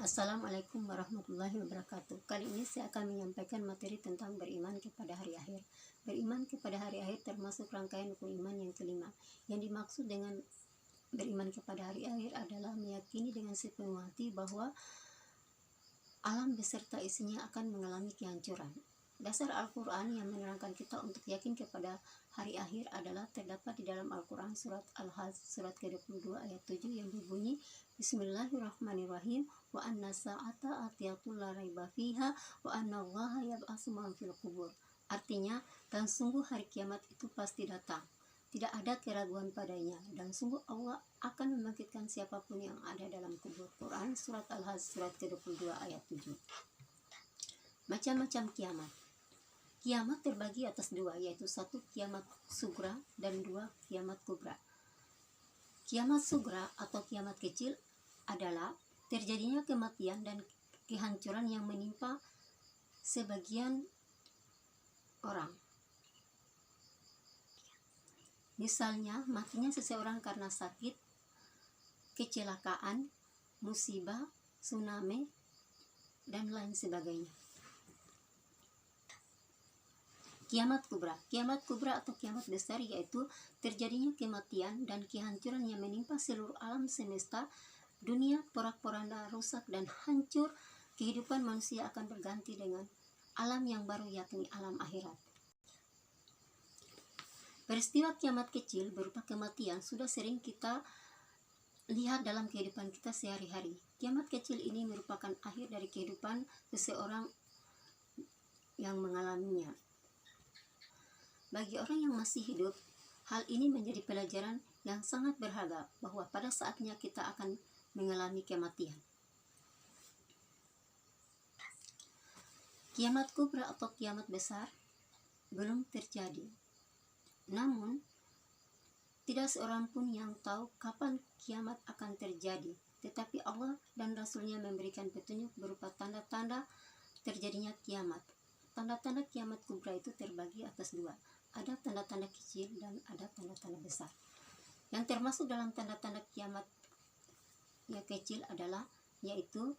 Assalamualaikum warahmatullahi wabarakatuh. Kali ini saya akan menyampaikan materi tentang beriman kepada hari akhir. Beriman kepada hari akhir termasuk rangkaian rukun iman yang kelima. Yang dimaksud dengan beriman kepada hari akhir adalah meyakini dengan sepenuh hati bahwa alam beserta isinya akan mengalami kehancuran. Dasar Al-Quran yang menerangkan kita untuk yakin kepada hari akhir adalah terdapat di dalam Al-Quran surat Al-Hajj surat ke-22 ayat 7 yang berbunyi Bismillahirrahmanirrahim wa anna sa'ata atiyatun la raiba fiha wa anna allaha yab'atsu man fil qubur. Artinya, dan sungguh hari kiamat itu pasti datang, tidak ada keraguan padanya, dan sungguh Allah akan membangkitkan siapapun yang ada dalam kubur. Quran surat Al-Hajj surat ke-22 ayat 7. Macam-macam kiamat. Kiamat terbagi atas dua, yaitu satu kiamat sugra dan dua kiamat kubra. Kiamat sugra atau kiamat kecil adalah terjadinya kematian dan kehancuran yang menimpa sebagian orang. Misalnya, matinya seseorang karena sakit, kecelakaan, musibah, tsunami, dan lain sebagainya. Kiamat kubra. Kiamat kubra atau kiamat besar yaitu terjadinya kematian dan kehancuran yang menimpa seluruh alam semesta, dunia porak-poranda, rusak dan hancur. Kehidupan manusia akan berganti dengan alam yang baru, yakni alam akhirat. Peristiwa kiamat kecil berupa kematian sudah sering kita lihat dalam kehidupan kita sehari-hari. Kiamat kecil ini merupakan akhir dari kehidupan seseorang yang mengalaminya. Bagi orang yang masih hidup, hal ini menjadi pelajaran yang sangat berharga bahwa pada saatnya kita akan mengalami kematian. Kiamat kubra atau kiamat besar belum terjadi. Namun, tidak seorang pun yang tahu kapan kiamat akan terjadi. Tetapi Allah dan Rasul-Nya memberikan petunjuk berupa tanda-tanda terjadinya kiamat. Tanda-tanda kiamat kubra itu terbagi atas dua. Ada tanda-tanda kecil dan ada tanda-tanda besar. Yang termasuk dalam tanda-tanda kiamat yang kecil adalah yaitu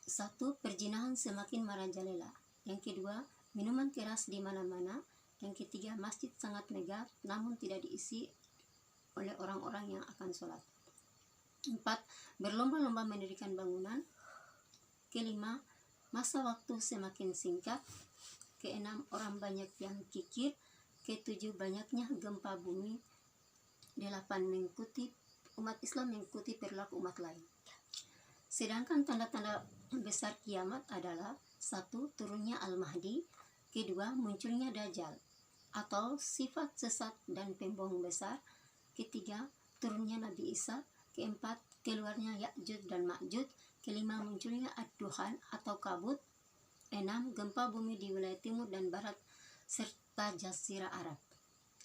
satu, perzinahan semakin merajalela. Yang kedua, minuman keras di mana-mana. Yang ketiga, masjid sangat megah namun tidak diisi oleh orang-orang yang akan sholat. 4. Berlomba-lomba mendirikan bangunan. Kelima, masa waktu semakin singkat. Keenam, orang banyak yang kikir. Ketujuh, banyaknya gempa bumi. 8. Umat Islam mengikuti perilaku umat lain. Sedangkan tanda-tanda besar kiamat adalah 1. Turunnya Al-Mahdi. Kedua, munculnya Dajjal atau sifat sesat dan pembohong besar. Ketiga, turunnya Nabi Isa. Keempat, keluarnya Ya'juj dan Ma'juj. Kelima, munculnya Ad-Duhan atau kabut. 6. Gempa bumi di wilayah timur dan barat serta Jazirah Arab.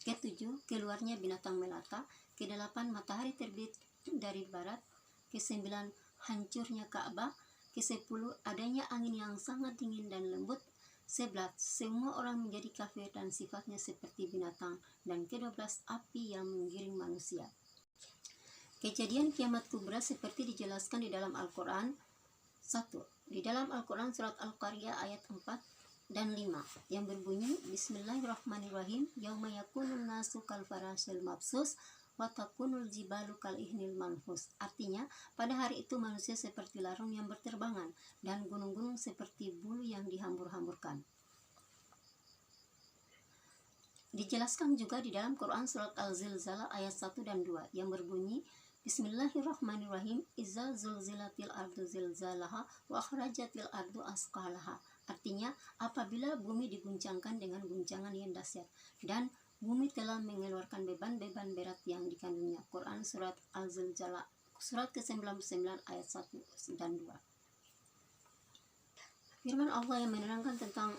Ketujuh, keluarnya binatang melata. Kedelapan, matahari terbit dari barat. Kesembilan, hancurnya Ka'bah. Kesepuluh, adanya angin yang sangat dingin dan lembut. 11. Semua orang menjadi kafir dan sifatnya seperti binatang. Dan ke-12, api yang menggiring manusia. Kejadian kiamat kubra seperti dijelaskan di dalam Al-Quran. 1. Di dalam Al-Quran surat Al-Qaryah ayat 4 dan 5 yang berbunyi Bismillahirrahmanirrahim yauma yakunun nasu kal farasyil mabsus wa takunul jibalu kal ihnil manfus. Artinya, pada hari itu manusia seperti larung yang berterbangan dan gunung-gunung seperti bulu yang dihambur-hamburkan. Dijelaskan juga di dalam Quran surat Al-Zilzalah ayat 1 dan 2 yang berbunyi Bismillahirrahmanirrahim Iza zulzilatil ardu zilzalaha wa akhrajatil ardu asqalaha. Artinya, apabila bumi diguncangkan dengan guncangan yang dahsyat dan bumi telah mengeluarkan beban-beban berat yang dikandungnya. Quran surat Al-Zilzalah surat ke-99 ayat 1 dan 2. Firman Allah yang menerangkan tentang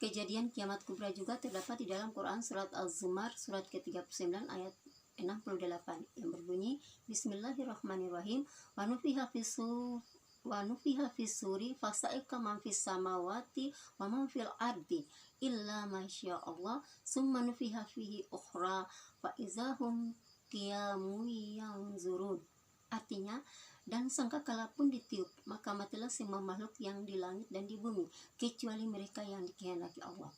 kejadian kiamat kubra juga terdapat di dalam Quran surat Al-Zumar surat ke-39 ayat 68 yang berbunyi Bismillahirrahmanirrahim wa nufiha fisuri fasaika man fis samawati wa man fil ardi illa masya Allah summa nufiha fihi ukhra fa izahum qiyamun yanzurun. Artinya, Dan sangkakala pun ditiup, maka matilah semua makhluk yang di langit dan di bumi, kecuali mereka yang dikehendaki Allah.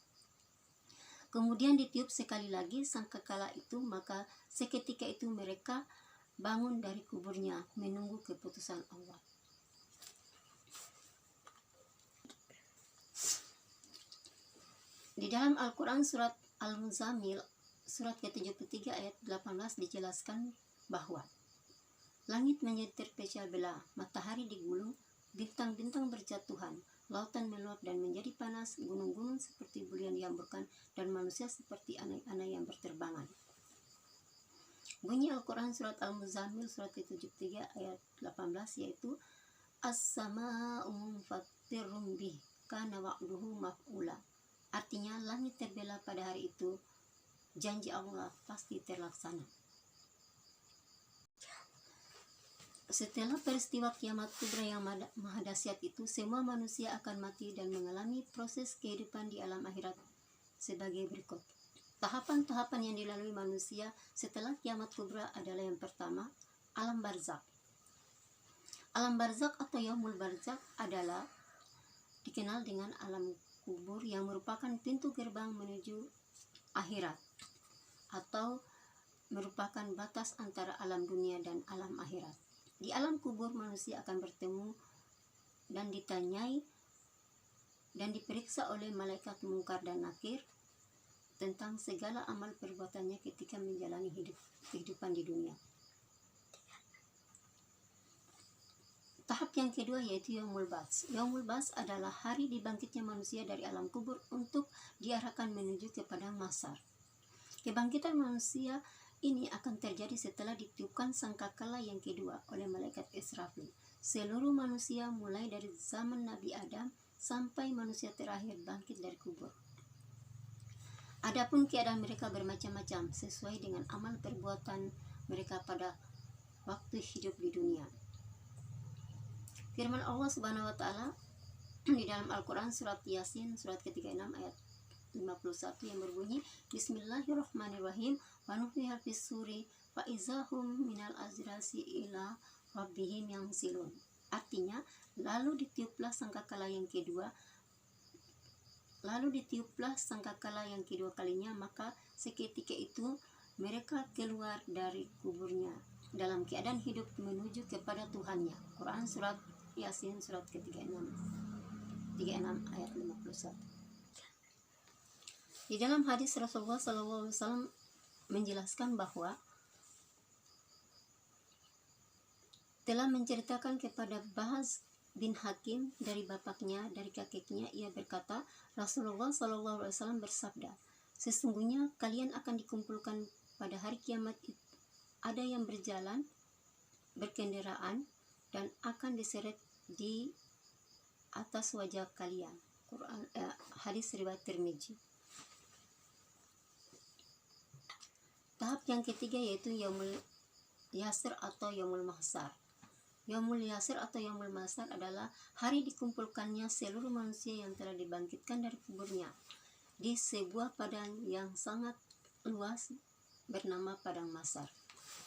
Kemudian ditiup sekali lagi sangkakala itu, maka seketika itu mereka bangun dari kuburnya menunggu keputusan Allah. Di dalam Al-Quran surat Al-Muzammil surat ke-73 ayat 18 dijelaskan bahwa langit menjadi terpecah belah, matahari digulung, bintang-bintang berjatuhan, lautan meluap dan menjadi panas, gunung-gunung seperti bulian dihamburkan, dan manusia seperti anak-anak yang berterbangan. Bunyi Al-Quran surat Al-Muzammil surat ke-73 ayat 18 yaitu As-sama'u munfatirun bih kana wa'duhu maf'ula. Artinya langit terbelah pada hari itu, janji Allah pasti terlaksana. Setelah peristiwa kiamat kubra yang maha dahsyat itu, semua manusia akan mati dan mengalami proses kehidupan di alam akhirat sebagai berikut. Tahapan-tahapan yang dilalui manusia setelah kiamat kubra adalah yang pertama, alam barzakh. Alam barzakh atau yaumul barzakh adalah dikenal dengan alam kubur yang merupakan pintu gerbang menuju akhirat atau merupakan batas antara alam dunia dan alam akhirat. Di alam kubur manusia akan bertemu dan ditanyai dan diperiksa oleh malaikat Munkar dan Nakir tentang segala amal perbuatannya ketika menjalani kehidupan di dunia. Tahap yang kedua yaitu Yaumul Ba'ts. Yaumul Ba'ts adalah hari dibangkitnya manusia dari alam kubur untuk diarahkan menuju ke padang mahsyar. Kebangkitan manusia ini akan terjadi setelah ditiupkan sangkakala yang kedua oleh malaikat Israfil. Seluruh manusia mulai dari zaman Nabi Adam sampai manusia terakhir bangkit dari kubur. Adapun keadaan mereka bermacam-macam sesuai dengan amal perbuatan mereka pada waktu hidup di dunia. Firman Allah Subhanahu wa taala di dalam Al-Qur'an surat Yasin surat ke-36 ayat 51 yang berbunyi Bismillahirrahmanirrahim wa nufiha fis suri fa izahum minal azrasi ila rabbihim yansilun. Artinya, lalu ditiuplah sangkakala yang kedua kalinya, maka seketika itu mereka keluar dari kuburnya dalam keadaan hidup menuju kepada Tuhannya. Quran surat Yasin surat ke-36 ayat 51. Di dalam hadis Rasulullah SAW menjelaskan bahwa telah menceritakan kepada Bahz bin Hakim dari bapaknya, dari kakeknya, ia berkata, Rasulullah SAW bersabda, sesungguhnya kalian akan dikumpulkan pada hari kiamat, ada yang berjalan, berkendaraan, dan akan diseret di atas wajah kalian. Hadis riwayat Tirmizi. Tahap yang ketiga yaitu Yaumul Yasir atau Yaumul Mahsyar. Yaumul Yasir atau Yaumul Mahsyar adalah hari dikumpulkannya seluruh manusia yang telah dibangkitkan dari kuburnya di sebuah padang yang sangat luas bernama Padang Mahsyar.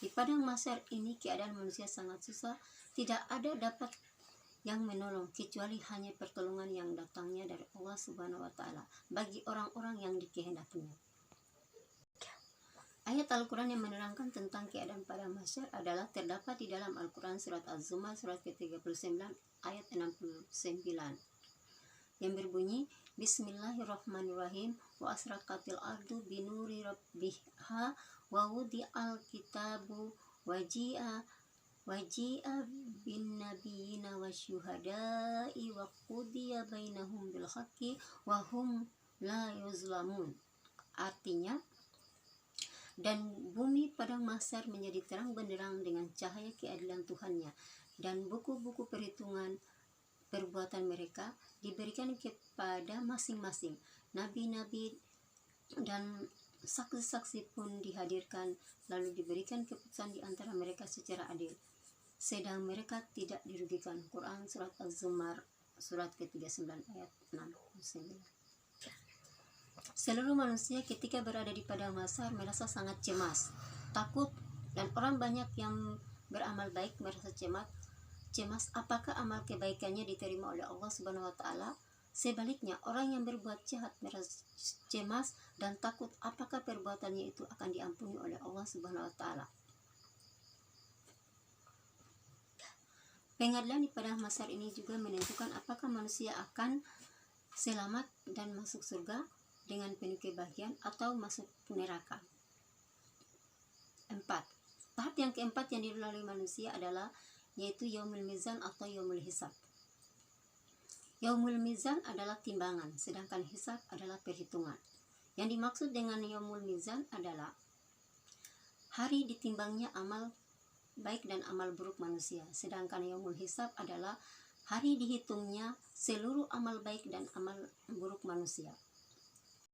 Di Padang Mahsyar ini keadaan manusia sangat susah, tidak ada dapat yang menolong kecuali hanya pertolongan yang datangnya dari Allah Subhanahu wa taala bagi orang-orang yang dikehendakinya. Ayat Al-Quran yang menerangkan tentang keadaan Padang Mahsyar adalah terdapat di dalam Al-Quran surat Az-Zumar surat ke-39 ayat 69 yang berbunyi Bismillahirrahmanirrahim wa asraqatil ardu binuri rabbiha wa wudi'al kitabu waji'a bin nabiyina wasyuhada'i wa qudiya bainahum bil haqqi wa hum la yuzlamun. Artinya, dan bumi Padang Mahsyar menjadi terang benderang dengan cahaya keadilan Tuhannya, dan buku-buku perhitungan perbuatan mereka diberikan kepada masing-masing. Nabi-nabi dan saksi-saksi pun dihadirkan, lalu diberikan keputusan di antara mereka secara adil, sedang mereka tidak dirugikan. Quran surat Az-Zumar surat ke-39 ayat 69. Seluruh manusia ketika berada di Padang Mahsyar merasa sangat cemas, takut, dan orang banyak yang beramal baik merasa cemas apakah amal kebaikannya diterima oleh Allah Subhanahu wa taala. Sebaliknya, orang yang berbuat jahat merasa cemas dan takut apakah perbuatannya itu akan diampuni oleh Allah Subhanahu wa taala. Pengadilan di padang mahsyar ini juga menentukan apakah manusia akan selamat dan masuk surga dengan penuh kebahagiaan atau masuk neraka. 4. Tahap yang keempat yang dilalui manusia adalah yaitu yaumul mizan atau yaumul hisab. Yaumul mizan adalah timbangan, sedangkan hisab adalah perhitungan. Yang dimaksud dengan yaumul mizan adalah hari ditimbangnya amal baik dan amal buruk manusia, sedangkan yaumul hisab adalah hari dihitungnya seluruh amal baik dan amal buruk manusia.